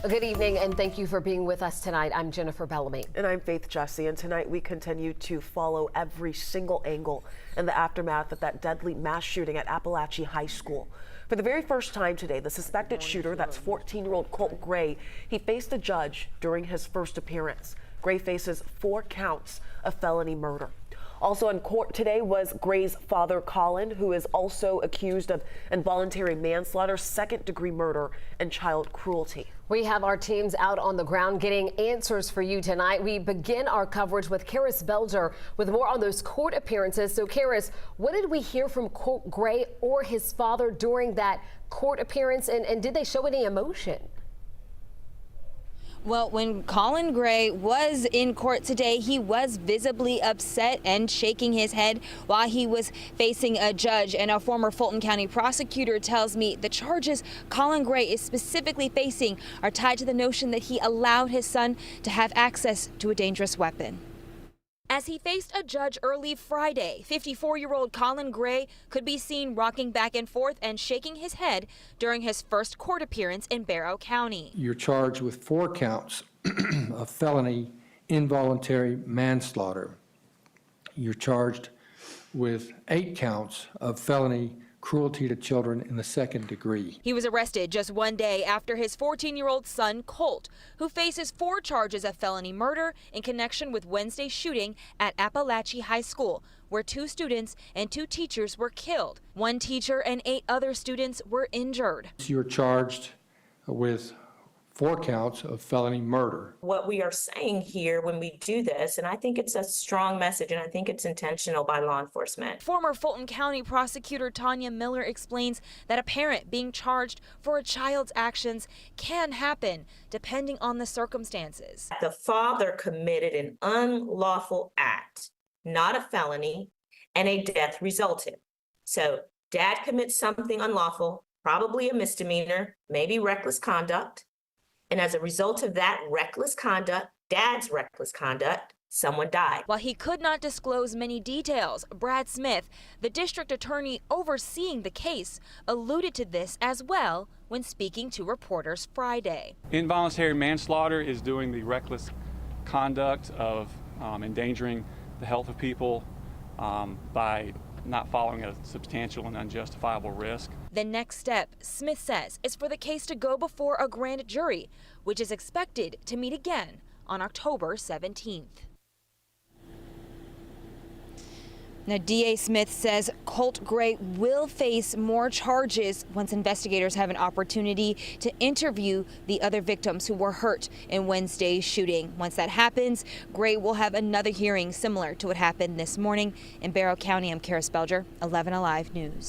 Good evening, and thank you for being with us tonight. I'm Jennifer Bellamy. And I'm Faith Jesse, and tonight we continue to follow every single angle in the aftermath of that deadly mass shooting at Apalachee High School. For the very first time today, the suspected shooter, that's 14-year-old Colt Gray, he faced a judge during his first appearance. Gray faces 4 counts of felony murder. Also in court today was Gray's father, Colin, who is also accused of involuntary manslaughter, second-degree murder, and child cruelty. We have our teams out on the ground getting answers for you tonight. We begin our coverage with Karis Belger with more on those court appearances. So, Karis, what did we hear from Colt Gray or his father during that court appearance, and did they show any emotion? Well, when Colin Gray was in court today, he was visibly upset and shaking his head while he was facing a judge. And a former Fulton County prosecutor tells me the charges Colin Gray is specifically facing are tied to the notion that he allowed his son to have access to a dangerous weapon. As he faced a judge early Friday, 54-year-old Colin Gray could be seen rocking back and forth and shaking his head during his first court appearance in Barrow County. You're charged with 4 counts of felony involuntary manslaughter. You're charged with 8 counts of felony cruelty to children in the second degree. He was arrested just one day after his 14-year-old son, Colt, who faces 4 charges of felony murder in connection with Wednesday's shooting at Apalachee High School, where 2 students and 2 teachers were killed. 1 teacher and 8 other students were injured. You're charged with 4 counts of felony murder. What we are saying here when we do this, and I think it's a strong message, and I think it's intentional by law enforcement. Former Fulton County prosecutor Tanya Miller explains that a parent being charged for a child's actions can happen depending on the circumstances. The father committed an unlawful act, not a felony, and a death resulted. So dad commits something unlawful, probably a misdemeanor, maybe reckless conduct. And as a result of that reckless conduct, dad's reckless conduct, someone died. While he could not disclose many details, Brad Smith, the district attorney overseeing the case, alluded to this as well when speaking to reporters Friday. Involuntary manslaughter is doing the reckless conduct of endangering the health of people by not following a substantial and unjustifiable risk. The next step, Smith says, is for the case to go before a grand jury, which is expected to meet again on October 17th. Now, DA Smith says Colt Gray will face more charges once investigators have an opportunity to interview the other victims who were hurt in Wednesday's shooting. Once that happens, Gray will have another hearing similar to what happened this morning in Barrow County. I'm Karis Belger, 11 Alive News.